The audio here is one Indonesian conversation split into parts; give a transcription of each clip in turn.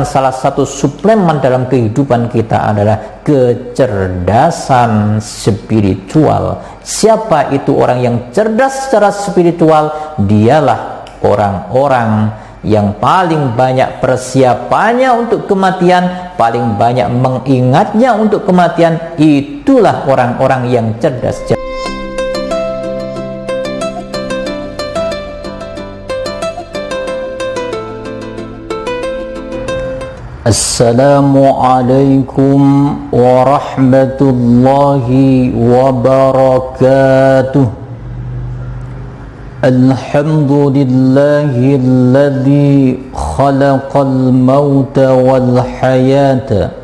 menjadikan salah satu suplemen dalam kehidupan kita adalah kecerdasan spiritual. Siapa itu orang yang cerdas secara spiritual? Dialah orang-orang yang paling banyak persiapannya untuk kematian, paling banyak mengingatnya untuk kematian. Itulah orang-orang yang cerdas. Assalamualaikum warahmatullahi wabarakatuh. Alhamdulillahilladzi khalaqal mauta wal hayata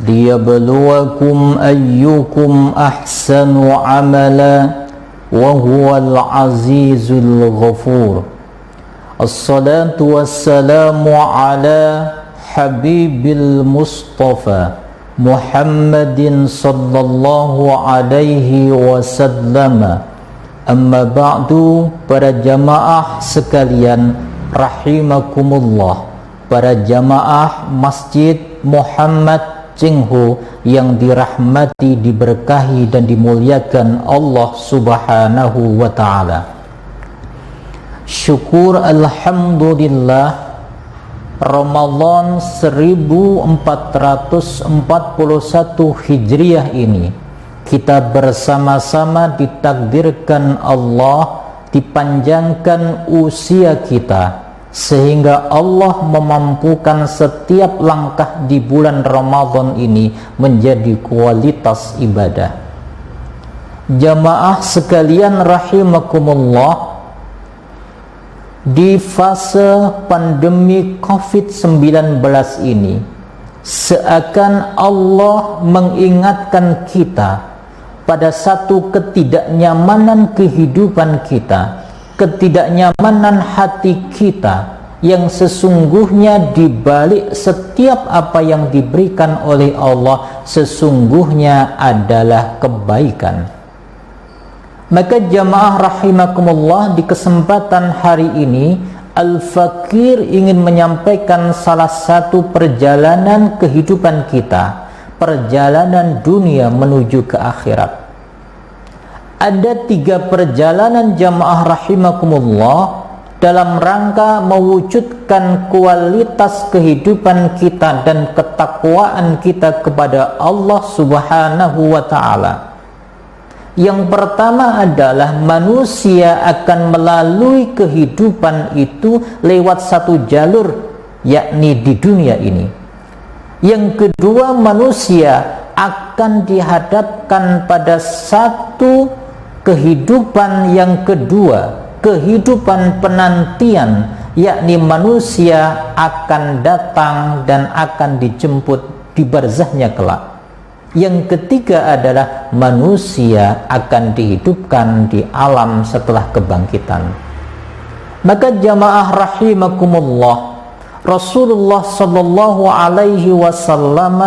liyabluwakum ayyukum ahsanu amala wa huwal azizul ghafur. Assalatu wassalamu ala Habibil Mustafa Muhammadin sallallahu alaihi wasallam. Amma ba'du, para jamaah sekalian rahimakumullah, para jamaah Masjid Muhammad Cengho yang dirahmati, diberkahi dan dimuliakan Allah Subhanahu wa taala. Syukur alhamdulillah, Ramadan 1441 Hijriah ini kita bersama-sama ditakdirkan Allah dipanjangkan usia kita, sehingga Allah memampukan setiap langkah di bulan Ramadan ini menjadi kualitas ibadah. Jamaah sekalian rahimakumullah, di fase pandemi COVID-19 ini seakan Allah mengingatkan kita pada satu ketidaknyamanan kehidupan kita, ketidaknyamanan hati kita, yang sesungguhnya di balik setiap apa yang diberikan oleh Allah sesungguhnya adalah kebaikan. Maka jamaah rahimakumullah, di kesempatan hari ini Al-Fakir ingin menyampaikan salah satu perjalanan kehidupan kita, perjalanan dunia menuju ke akhirat. Ada 3 perjalanan jamaah rahimakumullah dalam rangka mewujudkan kualitas kehidupan kita dan ketakwaan kita kepada Allah Subhanahu wa ta'ala. Yang pertama adalah manusia akan melalui kehidupan itu lewat satu jalur, yakni di dunia ini. Yang kedua, manusia akan dihadapkan pada satu kehidupan yang kedua, kehidupan penantian, yakni manusia akan datang dan akan dijemput di barzahnya kelak. Yang ketiga adalah manusia akan dihidupkan di alam setelah kebangkitan. Maka jamaah rahimakumullah, Rasulullah sallallahu alaihi wasallam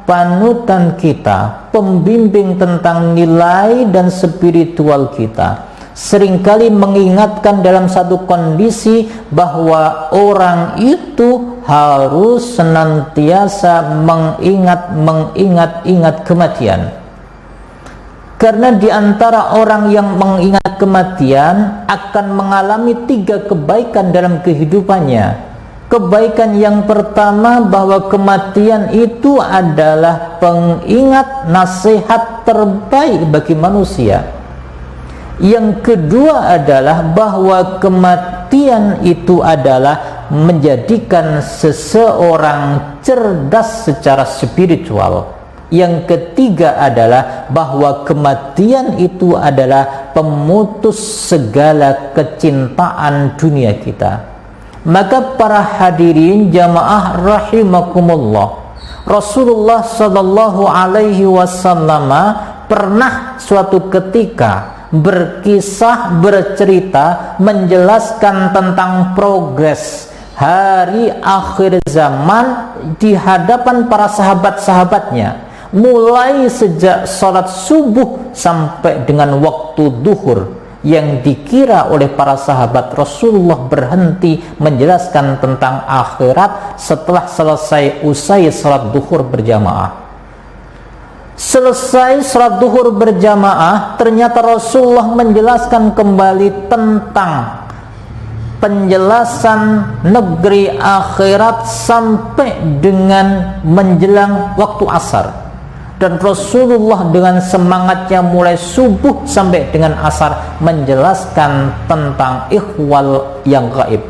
panutan kita, pembimbing tentang nilai dan spiritual kita, seringkali mengingatkan dalam satu kondisi bahwa orang itu harus senantiasa mengingat kematian. Karena di antara orang yang mengingat kematian akan mengalami 3 kebaikan dalam kehidupannya. Kebaikan yang pertama, bahwa kematian itu adalah pengingat nasihat terbaik bagi manusia. Yang kedua adalah bahwa kematian itu adalah menjadikan seseorang cerdas secara spiritual. Yang ketiga adalah bahwa kematian itu adalah pemutus segala kecintaan dunia kita. Maka para hadirin jamaah rahimakumullah, Rasulullah sallallahu alaihi wasallam pernah suatu ketika berkisah, bercerita, menjelaskan tentang progres hari akhir zaman di hadapan para sahabat-sahabatnya, mulai sejak sholat subuh sampai dengan waktu duhur, yang dikira oleh para sahabat Rasulullah berhenti menjelaskan tentang akhirat setelah usai salat duhur berjamaah. Selesai salat duhur berjamaah, ternyata Rasulullah menjelaskan kembali tentang penjelasan negeri akhirat sampai dengan menjelang waktu asar. Dan Rasulullah dengan semangatnya mulai subuh sampai dengan asar menjelaskan tentang ihwal yang gaib.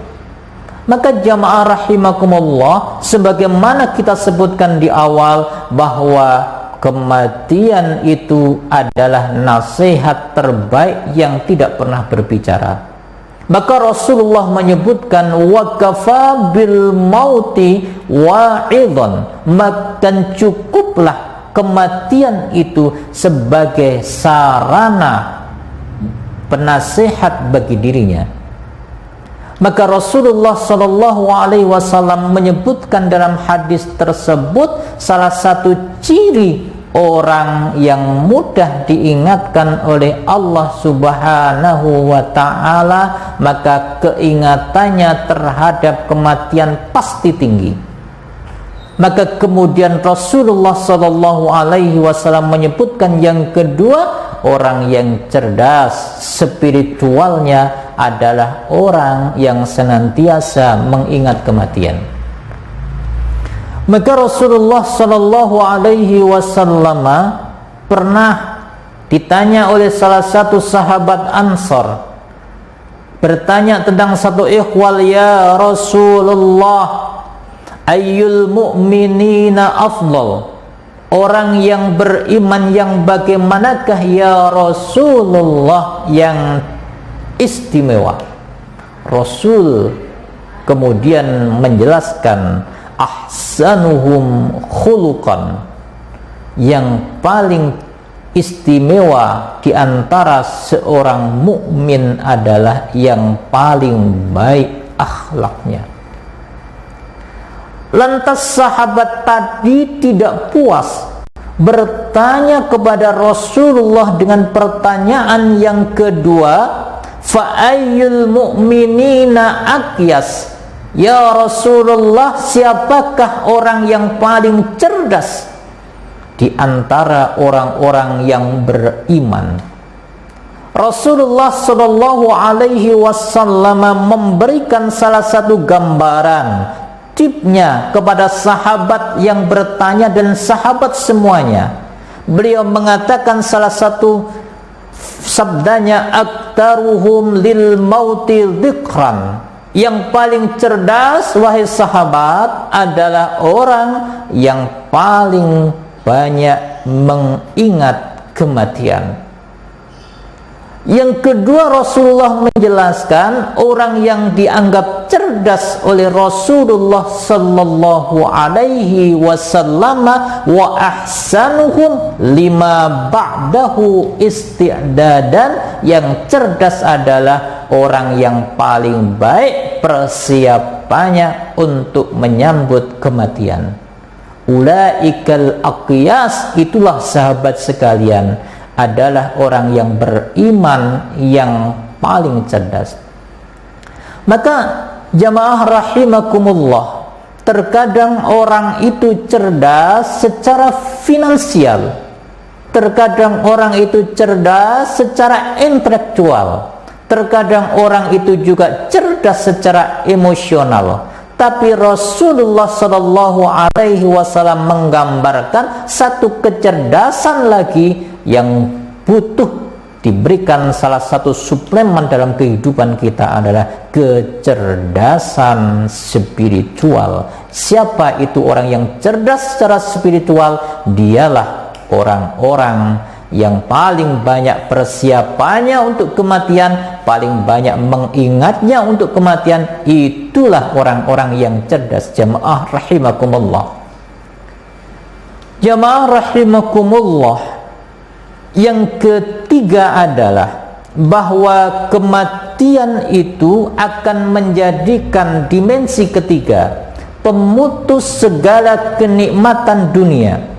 Maka jamaah rahimakumullah, sebagaimana kita sebutkan di awal bahwa kematian itu adalah nasihat terbaik yang tidak pernah berbicara. Maka Rasulullah menyebutkan wa kafa bil mauti wa'idhan, dan cukuplah kematian itu sebagai sarana penasihat bagi dirinya. Maka Rasulullah Shallallahu Alaihi Wasallam menyebutkan dalam hadis tersebut salah satu ciri orang yang mudah diingatkan oleh Allah Subhanahu wa Ta'ala, maka keingatannya terhadap kematian pasti tinggi. Maka kemudian Rasulullah Shallallahu Alaihi Wasallam menyebutkan yang kedua, orang yang cerdas spiritualnya adalah orang yang senantiasa mengingat kematian. Maka Rasulullah Shallallahu Alaihi Wasallam pernah ditanya oleh salah satu sahabat Ansor, bertanya tentang satu ihwal, ya Rasulullah, ayyul mu'minina afdal, orang yang beriman yang bagaimanakah ya Rasulullah yang istimewa? Rasul kemudian menjelaskan ahsanuhum khuluqan, yang paling istimewa di antara seorang mukmin adalah yang paling baik akhlaknya. Lantas sahabat tadi tidak puas, bertanya kepada Rasulullah dengan pertanyaan yang kedua, fa'ayyul mu'minina aqyas, ya Rasulullah, siapakah orang yang paling cerdas di antara orang-orang yang beriman? Rasulullah Shallallahu Alaihi Wasallam memberikan salah satu gambaran tipnya kepada sahabat yang bertanya dan sahabat semuanya. Beliau mengatakan salah satu sabdanya, aktaruhum lil mauti dzikran, yang paling cerdas wahai sahabat adalah orang yang paling banyak mengingat kematian. Yang kedua, Rasulullah menjelaskan orang yang dianggap cerdas oleh Rasulullah Sallallahu Alaihi Wasallam wa ahsanuhum lima ba'dahu isti'dadan, yang cerdas adalah orang yang paling baik persiapannya untuk menyambut kematian. Ulaikal aqyas, itulah sahabat sekalian, adalah orang yang beriman yang paling cerdas. Maka jamaah rahimakumullah, terkadang orang itu cerdas secara finansial, terkadang orang itu cerdas secara intelektual, terkadang orang itu juga cerdas secara emosional. Tapi Rasulullah Shallallahu Alaihi Wasallam menggambarkan satu kecerdasan lagi yang butuh diberikan salah satu suplemen dalam kehidupan kita, adalah kecerdasan spiritual. Siapa itu orang yang cerdas secara spiritual? Dialah orang-orang yang paling banyak persiapannya untuk kematian, paling banyak mengingatnya untuk kematian. Itulah orang-orang yang cerdas. Jamaah rahimakumullah, jamaah rahimakumullah, yang ketiga adalah bahwa kematian itu akan menjadikan dimensi ketiga, pemutus segala kenikmatan dunia.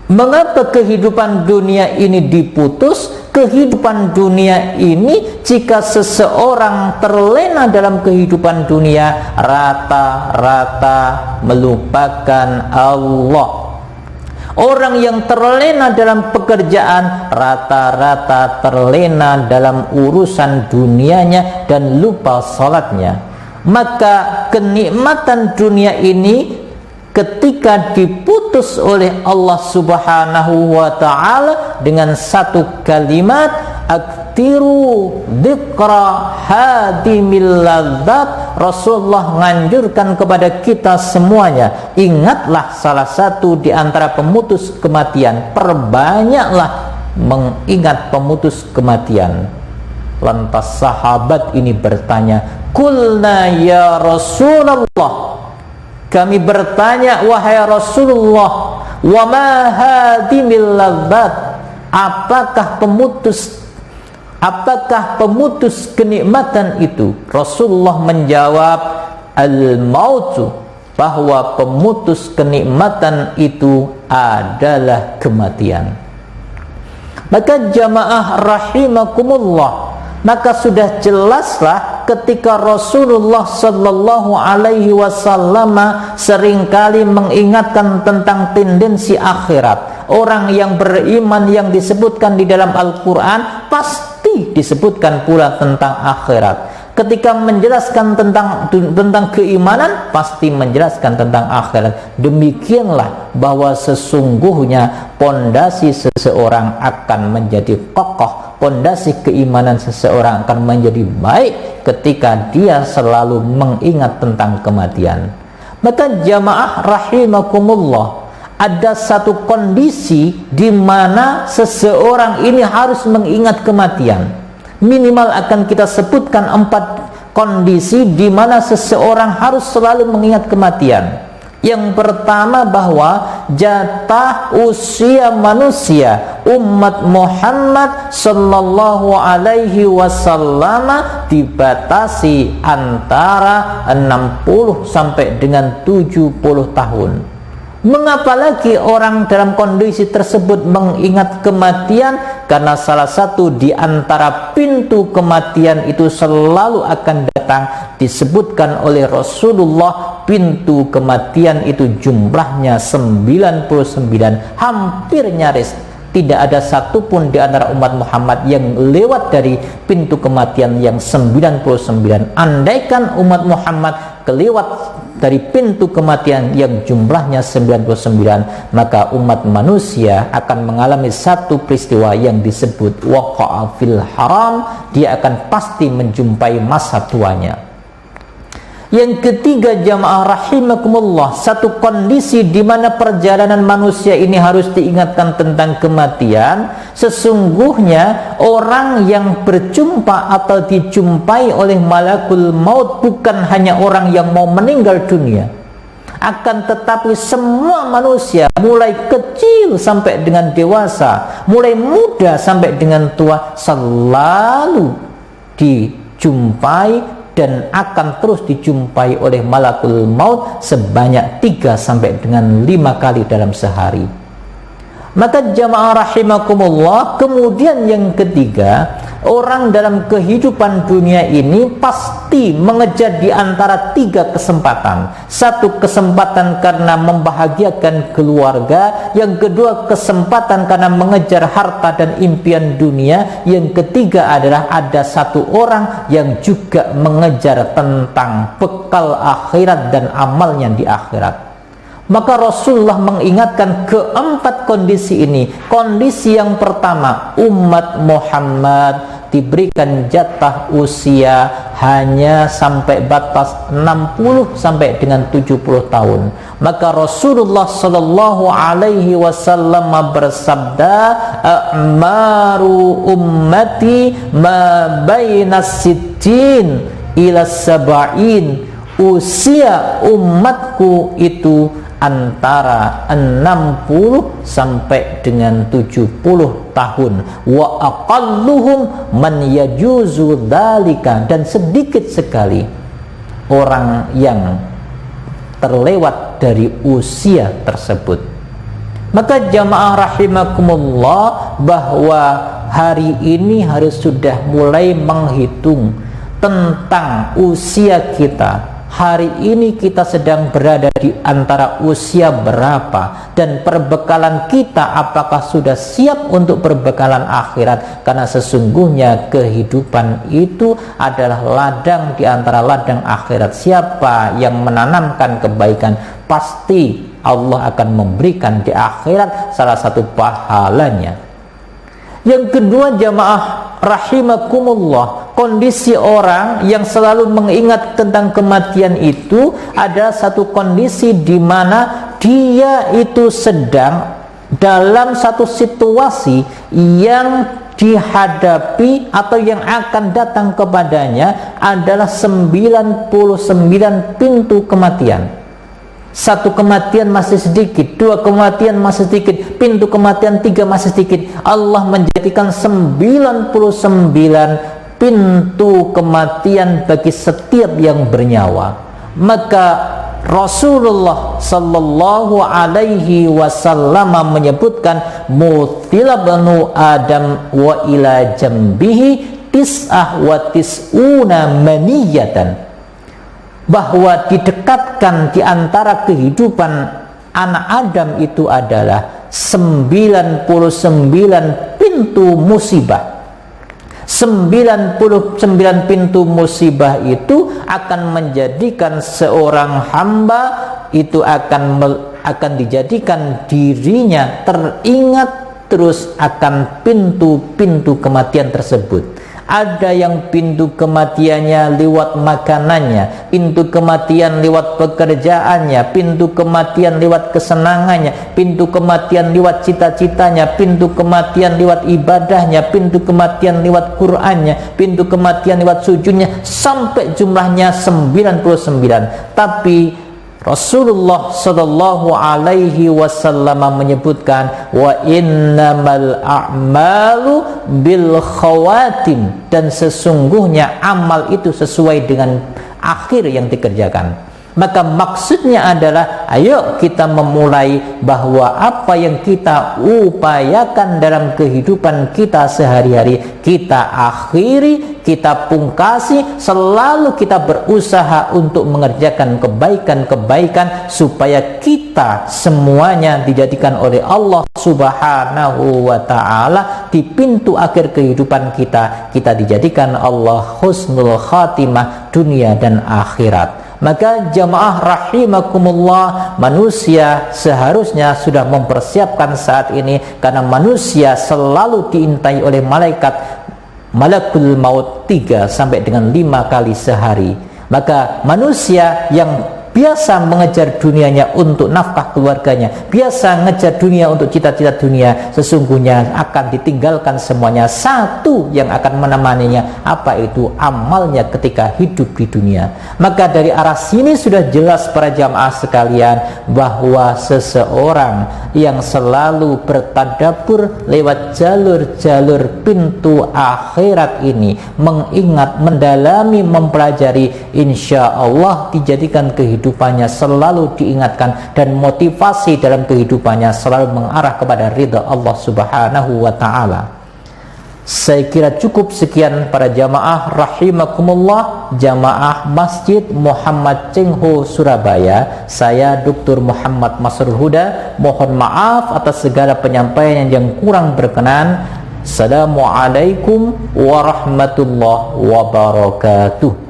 Mengapa kehidupan dunia ini diputus? kehidupan dunia ini, jika seseorang terlena dalam kehidupan dunia, rata-rata melupakan Allah. Orang yang terlena dalam pekerjaan, rata-rata terlena dalam urusan dunianya dan lupa salatnya. Maka kenikmatan dunia ini ketika diputus oleh Allah Subhanahu wa ta'ala dengan satu kalimat, aktiru dzikra hadimil ladzat, Rasulullah menganjurkan kepada kita semuanya, ingatlah salah satu di antara pemutus kematian, perbanyaklah mengingat pemutus kematian. Lantas sahabat ini bertanya, kulna ya Rasulullah, kami bertanya, wahai Rasulullah, wa ma hadimil ladzat, apakah pemutus kenikmatan itu? Rasulullah menjawab, al-mautu, bahwa pemutus kenikmatan itu adalah kematian. Maka jamaah rahimakumullah, maka sudah jelaslah ketika Rasulullah sallallahu alaihi wasallam seringkali mengingatkan tentang tendensi akhirat. Orang yang beriman yang disebutkan di dalam Al-Quran pasti disebutkan pula tentang akhirat. Ketika menjelaskan tentang keimanan, pasti menjelaskan tentang akhirat. Demikianlah bahwa sesungguhnya pondasi seseorang akan menjadi kokoh, pondasi keimanan seseorang akan menjadi baik ketika dia selalu mengingat tentang kematian. Maka jamaah rahimakumullah, ada satu kondisi di mana seseorang ini harus mengingat kematian. Minimal akan kita sebutkan 4 kondisi di mana seseorang harus selalu mengingat kematian. Yang pertama, bahwa jatah usia manusia umat Muhammad sallallahu alaihi wasallam dibatasi antara 60 sampai dengan 70 tahun. Mengapa lagi orang dalam kondisi tersebut mengingat kematian? Karena salah satu di antara pintu kematian itu selalu akan datang, disebutkan oleh Rasulullah, pintu kematian itu jumlahnya 99, hampir nyaris tidak ada satupun di antara umat Muhammad yang lewat dari pintu kematian yang 99. Andaikan umat Muhammad kelewat dari pintu kematian yang jumlahnya 99, maka umat manusia akan mengalami satu peristiwa yang disebut waqa'a fil haram, dia akan pasti menjumpai masa tuanya. Yang ketiga jamaah rahimakumullah, satu kondisi di mana perjalanan manusia ini harus diingatkan tentang kematian. Sesungguhnya orang yang berjumpa atau dijumpai oleh malakul maut bukan hanya orang yang mau meninggal dunia, akan tetapi semua manusia, mulai kecil sampai dengan dewasa, mulai muda sampai dengan tua, selalu dijumpai dan akan terus dijumpai oleh malakul maut sebanyak 3 sampai dengan 5 kali dalam sehari. Maka jamaah rahimakumullah, kemudian yang ketiga, orang dalam kehidupan dunia ini pasti mengejar di antara 3 kesempatan. Satu, kesempatan karena membahagiakan keluarga. Yang kedua, kesempatan karena mengejar harta dan impian dunia. Yang ketiga adalah ada satu orang yang juga mengejar tentang bekal akhirat dan amalnya di akhirat. Maka Rasulullah mengingatkan keempat kondisi ini. Kondisi yang pertama, umat Muhammad diberikan jatah usia hanya sampai batas 60 sampai dengan 70 tahun. Maka Rasulullah sallallahu alaihi wasallam bersabda, a'maru ummati ma bainas sittin ila sab'in, usia umatku itu antara 60 sampai dengan 70 tahun. Wa aqalluhum man yajuzu dzalika, dan sedikit sekali orang yang terlewat dari usia tersebut. Maka jamaah rahimakumullah, bahwa hari ini harus sudah mulai menghitung tentang usia kita. Hari ini kita sedang berada di antara usia berapa, dan perbekalan kita apakah sudah siap untuk perbekalan akhirat, karena sesungguhnya kehidupan itu adalah ladang di antara ladang akhirat. Siapa yang menanamkan kebaikan, pasti Allah akan memberikan di akhirat salah satu pahalanya. Yang kedua, jamaah rahimakumullah, kondisi orang yang selalu mengingat tentang kematian itu adalah satu kondisi di mana dia itu sedang dalam satu situasi yang dihadapi atau yang akan datang kepadanya adalah 99 pintu kematian. Satu kematian masih sedikit, dua kematian masih sedikit, pintu kematian tiga masih sedikit. Allah menjadikan 99 pintu kematian bagi setiap yang bernyawa. Maka Rasulullah sallallahu alaihi wasallam menyebutkan, mutila banu Adam wa ila jambihi tis'ah wa tis'una maniyatan, bahwa didekatkan di antara kehidupan anak Adam itu adalah 99 pintu musibah. 99 pintu musibah itu akan menjadikan seorang hamba itu akan dijadikan dirinya teringat terus akan pintu-pintu kematian tersebut. Ada yang pintu kematiannya lewat makanannya, pintu kematian lewat pekerjaannya, pintu kematian lewat kesenangannya, pintu kematian lewat cita-citanya, pintu kematian lewat ibadahnya, pintu kematian lewat Qur'annya, pintu kematian lewat sujudnya, sampai jumlahnya 99. Tapi Rasulullah sallallahu alaihi wasallam menyebutkan, wa innamal a'malu bil khawatim, dan sesungguhnya amal itu sesuai dengan akhir yang dikerjakan. Maka maksudnya adalah, ayo kita memulai bahwa apa yang kita upayakan dalam kehidupan kita sehari-hari, kita akhiri, kita pungkasi, selalu kita berusaha untuk mengerjakan kebaikan-kebaikan supaya kita semuanya dijadikan oleh Allah Subhanahu wa ta'ala di pintu akhir kehidupan kita dijadikan Allah husnul khatimah dunia dan akhirat. Maka jamaah rahimakumullah, manusia seharusnya sudah mempersiapkan saat ini, karena manusia selalu diintai oleh malakul maut 3 sampai dengan 5 kali sehari. Maka manusia yang biasa mengejar dunianya untuk nafkah keluarganya, biasa mengejar dunia untuk cita-cita dunia, sesungguhnya akan ditinggalkan semuanya. Satu yang akan menemaninya, apa itu? Amalnya ketika hidup di dunia. Maka dari arah sini sudah jelas para jamaah sekalian bahwa seseorang yang selalu bertadabbur lewat jalur-jalur pintu akhirat ini, mengingat, mendalami, mempelajari, insya Allah dijadikan kehidupannya selalu diingatkan, dan motivasi dalam kehidupannya selalu mengarah kepada ridha Allah Subhanahu wa ta'ala. Saya kira cukup sekian para jamaah rahimakumullah, jamaah Masjid Muhammad Cengho Surabaya. Saya Dr. Muhammad Masrur Huda, mohon maaf atas segala penyampaian yang kurang berkenan. Assalamualaikum warahmatullahi wabarakatuh.